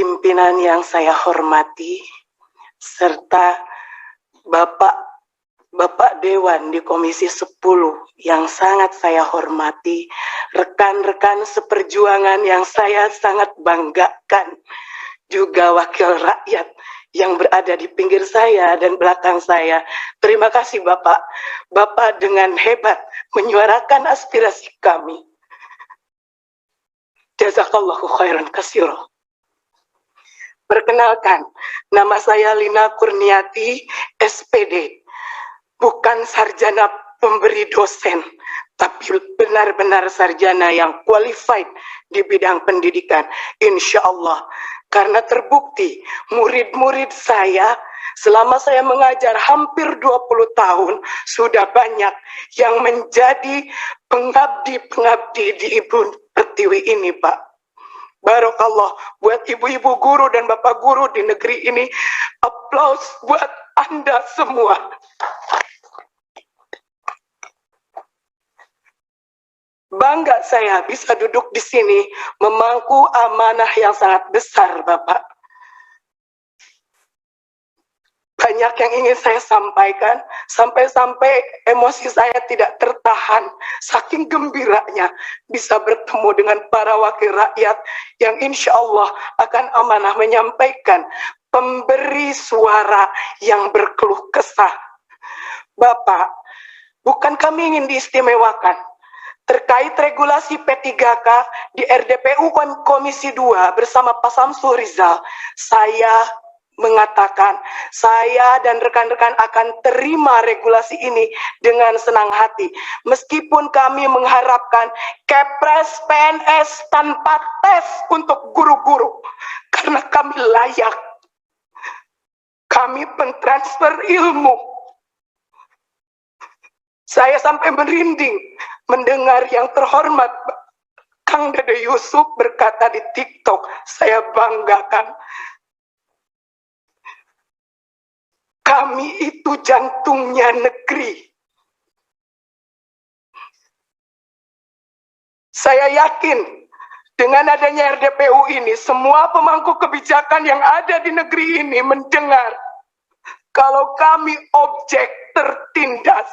pimpinan yang saya hormati, serta Bapak Dewan di Komisi 10 yang sangat saya hormati, rekan-rekan seperjuangan yang saya sangat banggakan, juga wakil rakyat yang berada di pinggir saya dan belakang saya. Terima kasih Bapak. Bapak dengan hebat menyuarakan aspirasi kami. Jazakallahu khairan katsira. Perkenalkan, nama saya Lina Kurniati, SPD. Bukan sarjana pemberi dosen, tapi benar-benar sarjana yang qualified di bidang pendidikan. Insya Allah, karena terbukti murid-murid saya selama saya mengajar hampir 20 tahun, sudah banyak yang menjadi pengabdi-pengabdi di Ibu Pertiwi ini, Pak. Barakallah buat ibu-ibu guru dan bapak guru di negeri ini. Aplaus buat Anda semua. Bangga saya bisa duduk di sini memangku amanah yang sangat besar, Bapak. Banyak yang ingin saya sampaikan, sampai-sampai emosi saya tidak tertahan, saking gembiranya bisa bertemu dengan para wakil rakyat yang insya Allah akan amanah menyampaikan pemberi suara yang berkeluh kesah. Bapak, bukan kami ingin diistimewakan. Terkait regulasi P3K di RDPU Komisi 2 bersama Pak Samsul Rizal, saya mengatakan saya dan rekan-rekan akan terima regulasi ini dengan senang hati. Meskipun kami mengharapkan Kepres PNS tanpa tes untuk guru-guru, karena kami layak. Kami pentransfer ilmu. Saya sampai merinding mendengar yang terhormat Kang Dede Yusuf berkata di TikTok, saya banggakan. Kami itu jantungnya negeri. Saya yakin dengan adanya RDPU ini, semua pemangku kebijakan yang ada di negeri ini mendengar kalau kami objek tertindas.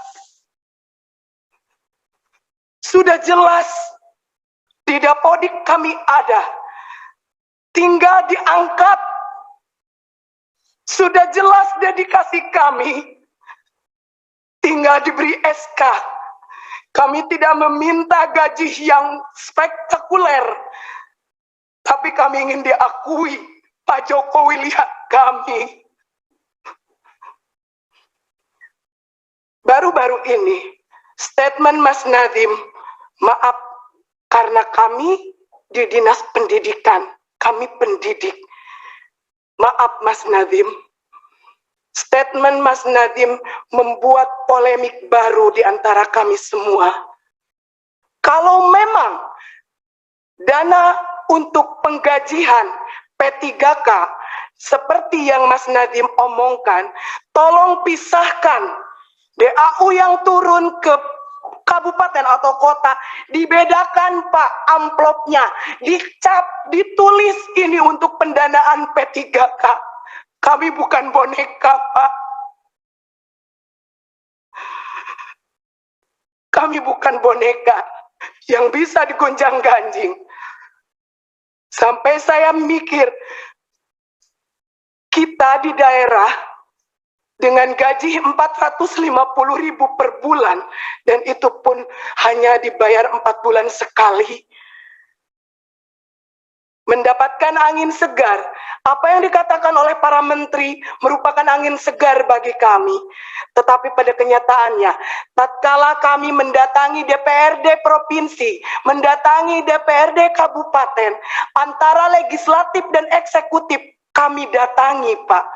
Sudah jelas di Dapodik kami ada, tinggal diangkat. Sudah jelas dedikasi kami, tinggal diberi SK. Kami tidak meminta gaji yang spektakuler, tapi kami ingin diakui. Pak Jokowi lihat kami. Baru-baru ini, statement Mas Nadiem, maaf, karena kami di Dinas Pendidikan, kami pendidik. Maaf Mas Nadiem, statement Mas Nadiem membuat polemik baru di antara kami semua. Kalau memang dana untuk penggajian P3K seperti yang Mas Nadiem omongkan, tolong pisahkan DAU yang turun ke kabupaten atau kota, dibedakan Pak amplopnya, dicap, ditulis ini untuk pendanaan P3K. Kami bukan boneka Pak. Kami bukan boneka yang bisa digonjang-ganjing. Sampai saya mikir, kita di daerah dengan gaji 450.000 per bulan, dan itu pun hanya dibayar 4 bulan sekali. Mendapatkan angin segar, apa yang dikatakan oleh para menteri merupakan angin segar bagi kami. Tetapi pada kenyataannya, tatkala kami mendatangi DPRD provinsi, mendatangi DPRD kabupaten, antara legislatif dan eksekutif, kami datangi Pak.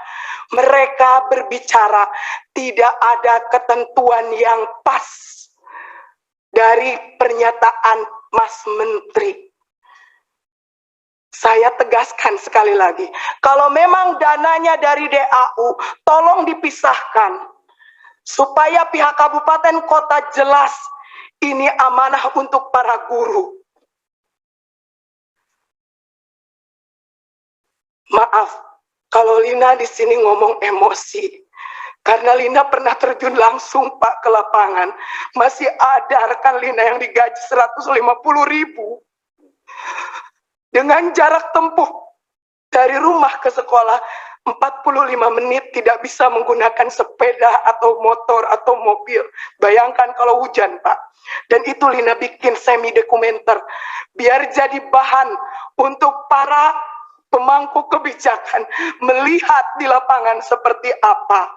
Mereka berbicara tidak ada ketentuan yang pas dari pernyataan Mas Menteri. Saya tegaskan sekali lagi, kalau memang dananya dari DAU, tolong dipisahkan. Supaya pihak kabupaten kota jelas, ini amanah untuk para guru. Maaf, kalau Lina di sini ngomong emosi. Karena Lina pernah terjun langsung Pak ke lapangan. Masih ada rekan Lina yang digaji 150.000. Dengan jarak tempuh dari rumah ke sekolah 45 menit tidak bisa menggunakan sepeda atau motor atau mobil. Bayangkan kalau hujan, Pak. Dan itu Lina bikin semi dokumenter biar jadi bahan untuk para pemangku kebijakan melihat di lapangan seperti apa.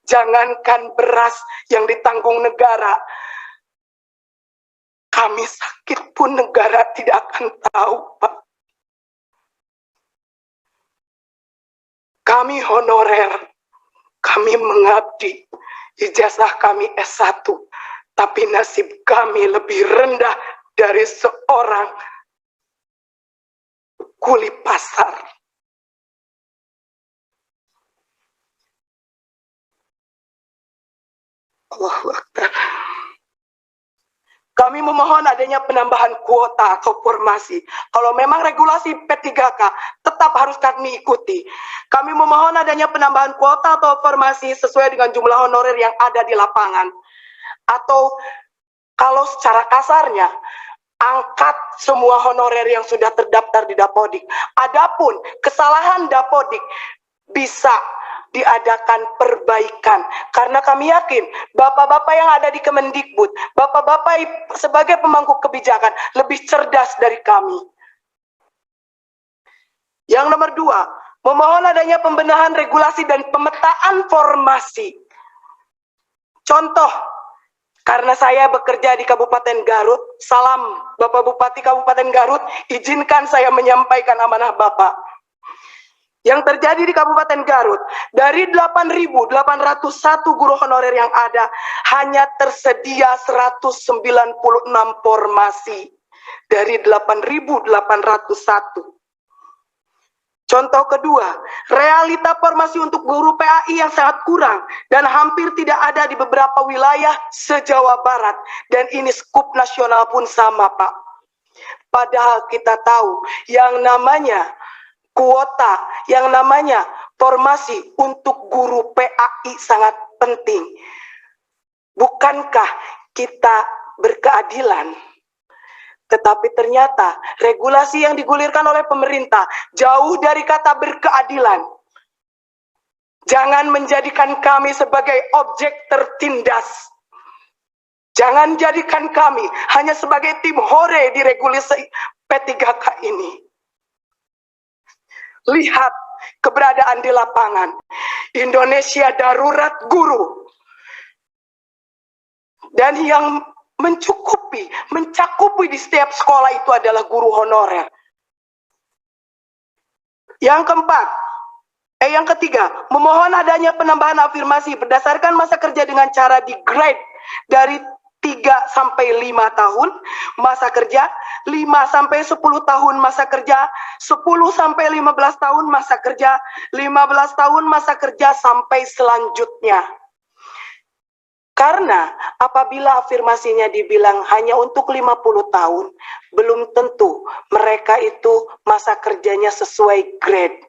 Jangankan beras yang ditanggung negara, kami sakit pun negara tidak akan tahu, Pak. Kami honorer, kami mengabdi, ijazah kami S1, tapi nasib kami lebih rendah dari seorang kuli pasar. Allahu Akbar. Kami memohon adanya penambahan kuota atau formasi. Kalau memang regulasi P3K tetap harus kami ikuti. Kami memohon adanya penambahan kuota atau formasi sesuai dengan jumlah honorer yang ada di lapangan. Atau kalau secara kasarnya, angkat semua honorer yang sudah terdaftar di Dapodik. Adapun kesalahan Dapodik bisa diadakan perbaikan, karena kami yakin bapak-bapak yang ada di Kemendikbud, bapak-bapak sebagai pemangku kebijakan lebih cerdas dari kami. Yang nomor 2, memohon adanya pembenahan regulasi dan pemetaan formasi. Contoh, karena saya bekerja di Kabupaten Garut, salam Bapak Bupati Kabupaten Garut, izinkan saya menyampaikan amanah Bapak. Yang terjadi di Kabupaten Garut, dari 8.801 guru honorer yang ada, hanya tersedia 196 formasi dari 8.801. Contoh kedua, realita formasi untuk guru PAI yang sangat kurang dan hampir tidak ada di beberapa wilayah se-Jawa Barat, dan ini skup nasional pun sama, Pak. Padahal kita tahu yang namanya kuota, yang namanya formasi untuk guru PAI sangat penting. Bukankah kita berkeadilan? Tetapi ternyata regulasi yang digulirkan oleh pemerintah jauh dari kata berkeadilan. Jangan menjadikan kami sebagai objek tertindas. Jangan jadikan kami hanya sebagai tim hore di regulasi P3K ini. Lihat keberadaan di lapangan. Indonesia darurat guru. Dan yang mencakupi di setiap sekolah itu adalah guru honorer. Yang ketiga, memohon adanya penambahan afirmasi berdasarkan masa kerja dengan cara di grade dari 3 sampai 5 tahun masa kerja, 5 sampai 10 tahun masa kerja, 10 sampai 15 tahun masa kerja, 15 tahun masa kerja sampai selanjutnya. Karena apabila afirmasinya dibilang hanya untuk 50 tahun, belum tentu mereka itu masa kerjanya sesuai grade.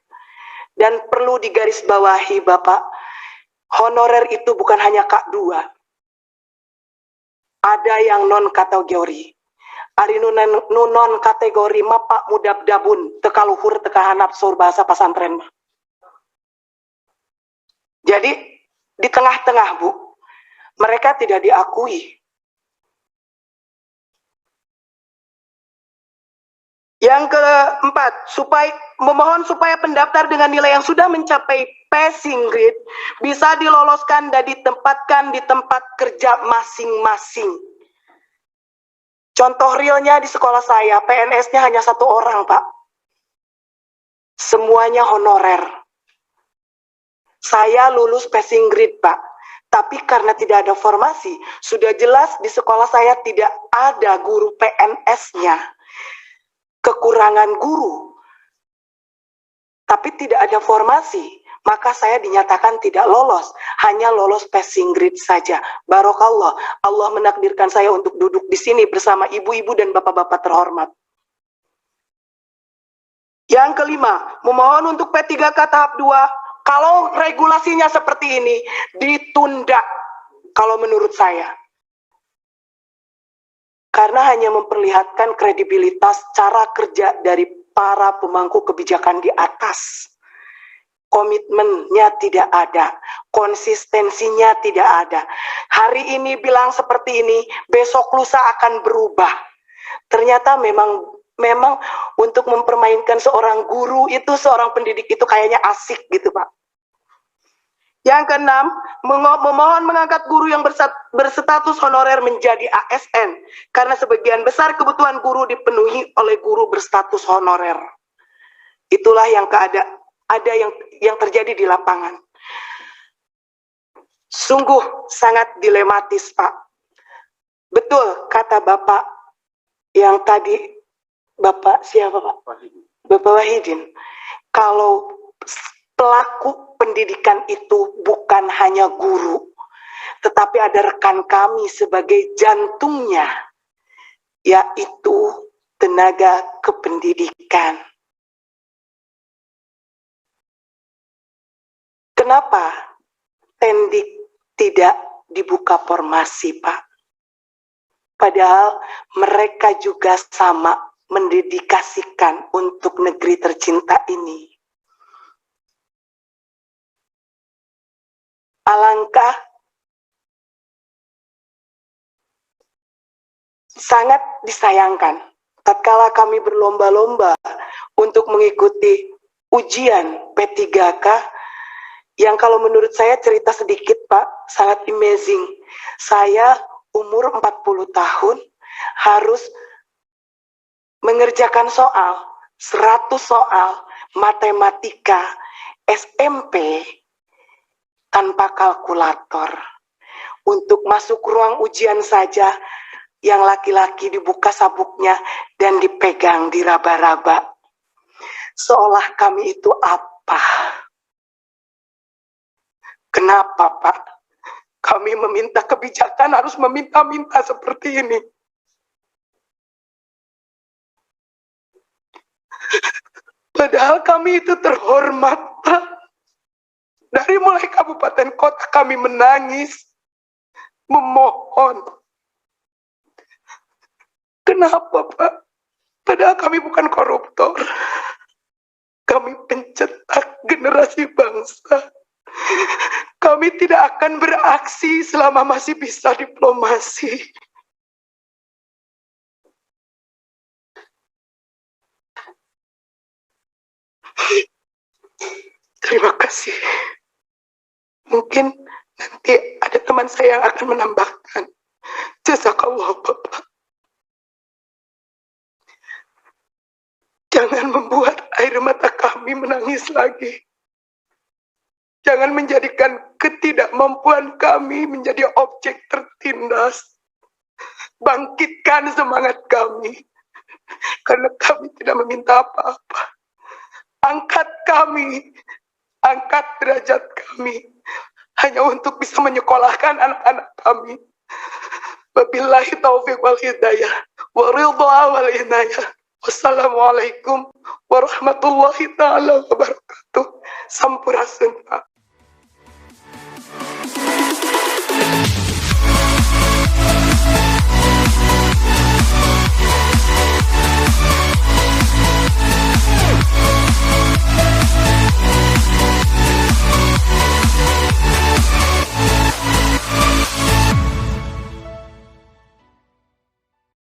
Dan perlu digarisbawahi Bapak, honorer itu bukan hanya K2. Ada yang non-kategori. Ari non kategori mapak mudab dabun tekaluhur tekahanap sur bahasa pasantren. Jadi di tengah-tengah Bu, mereka tidak diakui. Yang keempat, memohon supaya pendaftar dengan nilai yang sudah mencapai passing grade bisa diloloskan dan ditempatkan di tempat kerja masing-masing. Contoh realnya di sekolah saya, PNS-nya hanya 1 orang, Pak. Semuanya honorer. Saya lulus passing grade, Pak. Tapi karena tidak ada formasi, sudah jelas di sekolah saya tidak ada guru PNS-nya. Kekurangan guru, tapi tidak ada formasi, maka saya dinyatakan tidak lolos, hanya lolos passing grade saja. Barokallah, Allah menakdirkan saya untuk duduk di sini bersama ibu-ibu dan bapak-bapak terhormat. Yang kelima, memohon untuk P3K tahap 2, kalau regulasinya seperti ini, ditunda kalau menurut saya. Karena hanya memperlihatkan kredibilitas cara kerja dari para pemangku kebijakan di atas. Komitmennya tidak ada, konsistensinya tidak ada. Hari ini bilang seperti ini, besok lusa akan berubah. Ternyata memang untuk mempermainkan seorang guru itu, seorang pendidik itu kayaknya asik gitu, Pak. Yang keenam, memohon mengangkat guru yang berstatus honorer menjadi ASN, karena sebagian besar kebutuhan guru dipenuhi oleh guru berstatus honorer. Itulah yang ada yang terjadi di lapangan. Sungguh sangat dilematis, Pak. Betul kata Bapak yang tadi, Bapak siapa, Pak? Bapak Wahidin. Kalau pelaku pendidikan itu bukan hanya guru, tetapi ada rekan kami sebagai jantungnya, yaitu tenaga kependidikan. Kenapa Tendik tidak dibuka formasi, Pak? Padahal mereka juga sama mendedikasikan untuk negeri tercinta ini. Alangkah sangat disayangkan tatkala kami berlomba-lomba untuk mengikuti ujian P3K yang kalau menurut saya cerita sedikit, Pak, sangat amazing. Saya umur 40 tahun harus mengerjakan soal 100 soal matematika SMP tanpa kalkulator. Untuk masuk ruang ujian saja, yang laki-laki dibuka sabuknya dan dipegang diraba-raba. Seolah kami itu apa? Kenapa, Pak? Kami meminta kebijakan harus meminta-minta seperti ini. Padahal kami itu terhormat, Pak. Dari mulai kabupaten kota kami menangis, memohon. Kenapa, Pak? Padahal kami bukan koruptor. Kami pencetak generasi bangsa. Kami tidak akan beraksi selama masih bisa diplomasi. Terima kasih. Mungkin nanti ada teman saya yang akan menambahkan. Jazakallah, Bapak. Jangan membuat air mata kami menangis lagi. Jangan menjadikan ketidakmampuan kami menjadi objek tertindas. Bangkitkan semangat kami. Karena kami tidak meminta apa-apa. Angkat kami. Angkat derajat kami. Hanya untuk bisa menyekolahkan anak-anak kami. Wabillahi taufiq wal hidayah. Wa ridha wal inayah. Wassalamualaikum warahmatullahi ta'ala wabarakatuh. Sampurasun, Pak.